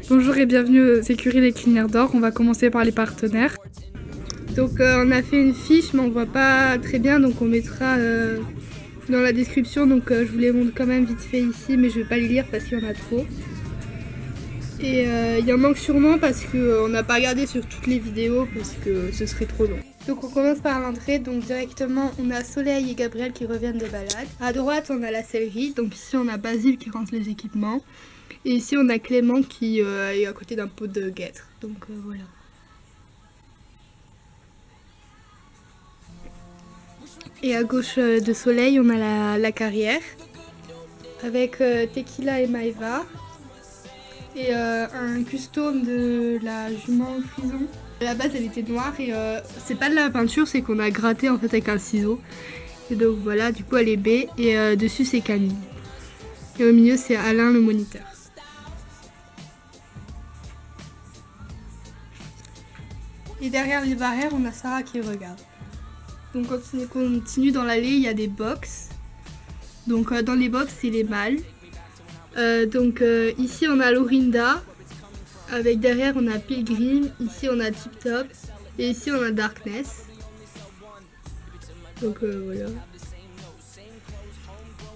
Bonjour et bienvenue aux écuries Les Crinières d'Or. On va commencer par les partenaires. Donc on a fait une fiche mais on voit pas très bien, donc on mettra dans la description. Donc je vous les montre quand même vite fait ici, mais je vais pas les lire parce qu'il y en a trop. Et il y en manque sûrement parce qu'on n'a pas regardé sur toutes les vidéos parce que ce serait trop long. Donc on commence par l'entrée, donc directement on a Soleil et Gabriel qui reviennent de balade. À droite on a la sellerie, donc ici on a Basile qui range les équipements. Et ici on a Clément qui est à côté d'un pot de guêtre, donc voilà. Et à gauche de Soleil on a la carrière avec Tequila et Maëva. Et un custom de la jument frison. À la base elle était noire et c'est pas de la peinture, c'est qu'on a gratté en fait avec un ciseau. Et donc voilà, du coup elle est baie et dessus c'est Camille. Et au milieu c'est Alain le moniteur. Et derrière les barrières on a Sarah qui regarde. Donc quand on continue dans l'allée il y a des box. Donc dans les box c'est les mâles. Ici on a Lorinda, avec derrière on a Pilgrim, ici on a Tip Top et ici on a Darkness. Donc voilà.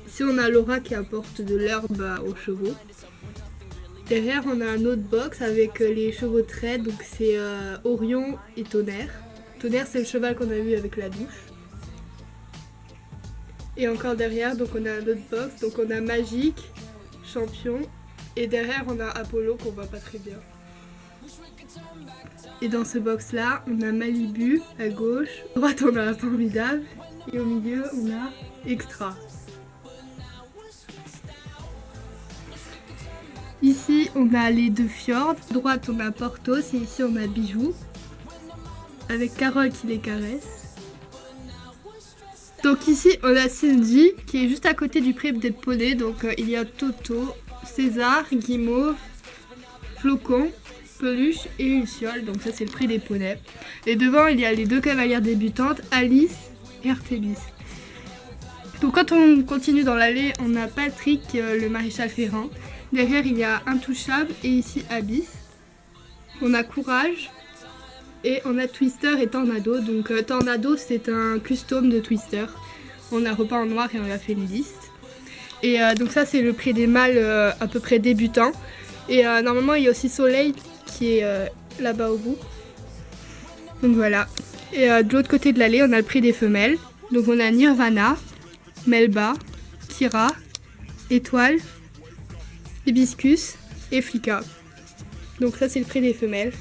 Ici on a Laura qui apporte de l'herbe aux chevaux. Derrière on a un autre box avec les chevaux de trait, donc c'est Orion et Tonnerre. Tonnerre c'est le cheval qu'on a vu avec la douche. Et encore derrière donc on a un autre box, donc on a Magique, Champion, et derrière on a Apollo qu'on voit pas très bien. Et dans ce box là on a Malibu à gauche, à droite on a Formidable et au milieu on a Extra. Ici on a les deux fjords, à droite on a Portos et ici on a Bijoux avec Carole qui les caresse. Donc ici on a Cindy qui est juste à côté du pré des poneys, donc il y a Toto, César, Guimauve, Flocon, Peluche et Luciole, donc ça c'est le prix des poneys. Et devant il y a les deux cavalières débutantes, Alice et Artémis. Donc quand on continue dans l'allée on a Patrick, le maréchal Ferrand. Derrière il y a Intouchable et ici Abyss. On a Courage. Et on a Twister et Tornado, donc Tornado c'est un custom de Twister. On a repeint en noir et on a fait une liste. Et donc ça c'est le prix des mâles à peu près débutants. Et normalement il y a aussi Soleil qui est là-bas au bout. Donc voilà. Et de l'autre côté de l'allée on a le prix des femelles. Donc on a Nirvana, Melba, Kira, Étoile, Hibiscus et Flica. Donc ça c'est le prix des femelles.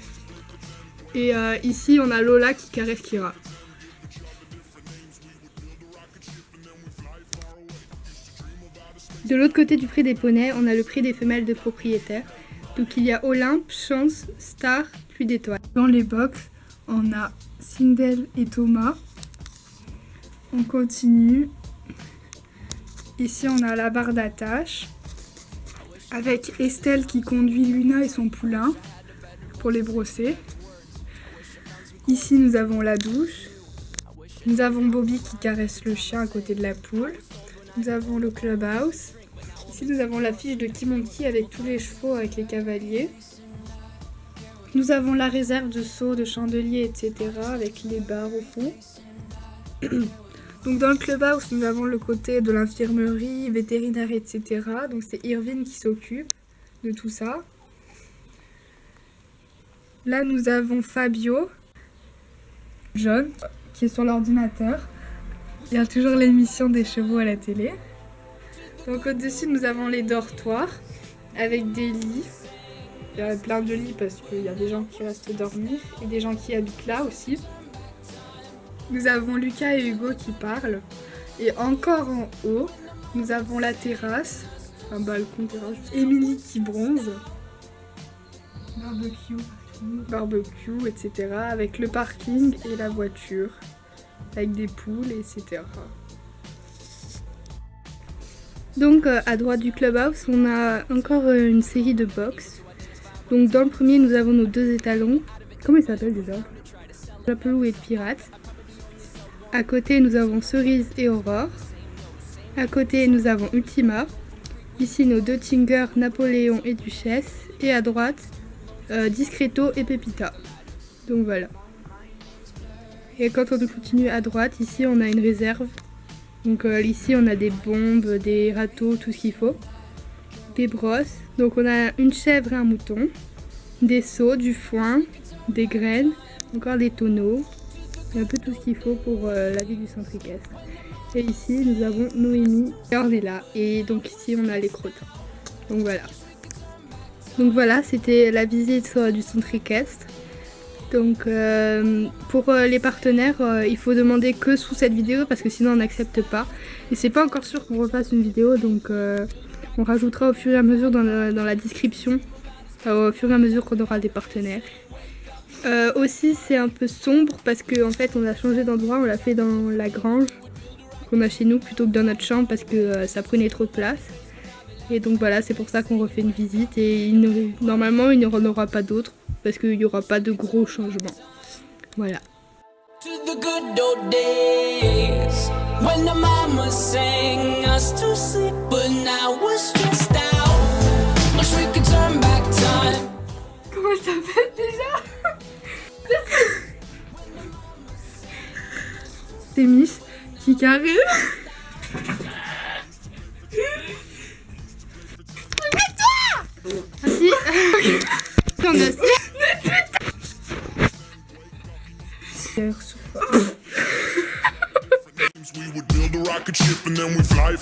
Et ici on a Lola qui caresse Kira. De l'autre côté du prix des poneys, on a le prix des femelles de propriétaires. Donc il y a Olympe, Chance, Star, puis d'Étoile. Dans les box, on a Sindel et Thomas. On continue. Ici on a la barre d'attache. Avec Estelle qui conduit Luna et son poulain pour les brosser. Ici nous avons la douche, nous avons Bobby qui caresse le chien à côté de la poule, nous avons le clubhouse, ici nous avons la fiche de Kimonki avec tous les chevaux avec les cavaliers, nous avons la réserve de seaux, de chandeliers, etc. avec les barres au fond. Donc dans le clubhouse nous avons le côté de l'infirmerie, vétérinaire, etc. Donc c'est Irvine qui s'occupe de tout ça. Là nous avons Fabio, John, qui est sur l'ordinateur. Il y a toujours l'émission des chevaux à la télé. Donc au-dessus, nous avons les dortoirs avec des lits. Il y a plein de lits parce qu'il y a des gens qui restent dormir et des gens qui habitent là aussi. Nous avons Lucas et Hugo qui parlent. Et encore en haut, nous avons la terrasse, un balcon terrasse. Émilie qui bronze. Barbecue, etc. avec le parking et la voiture, avec des poules, etc. Donc à droite du clubhouse, on a encore une série de box. Donc dans le premier, nous avons nos deux étalons. Comment ils s'appellent déjà? Japelou et Pirate. À côté, nous avons Cerise et Aurore. À côté, nous avons Ultima. Ici nos deux Tingers, Napoléon et Duchesse. Et à droite, Discreto et Pepita. Donc voilà. Et quand on continue à droite, ici on a une réserve. Donc ici on a des bombes, des râteaux, tout ce qu'il faut. Des brosses. Donc on a une chèvre et un mouton. Des seaux, du foin, des graines, encore des tonneaux. Et un peu tout ce qu'il faut pour la vie du centre équestre. Et ici nous avons Noémie et Ornella. Et donc ici on a les crottes. Donc voilà. Donc voilà, c'était la visite du centre équestre. Donc pour les partenaires, il faut demander que sous cette vidéo parce que sinon on n'accepte pas. Et c'est pas encore sûr qu'on refasse une vidéo, donc on rajoutera au fur et à mesure dans la description, au fur et à mesure qu'on aura des partenaires. Aussi c'est un peu sombre parce qu'en fait on a changé d'endroit, on l'a fait dans la grange qu'on a chez nous plutôt que dans notre chambre parce que ça prenait trop de place. Et donc voilà, c'est pour ça qu'on refait une visite et normalement il n'y en aura pas d'autres parce qu'il n'y aura pas de gros changements. Voilà. Comment elle s'appelle déjà? C'est Miss qui carré. Assis. On est assis. We would build a rocket ship and then we fly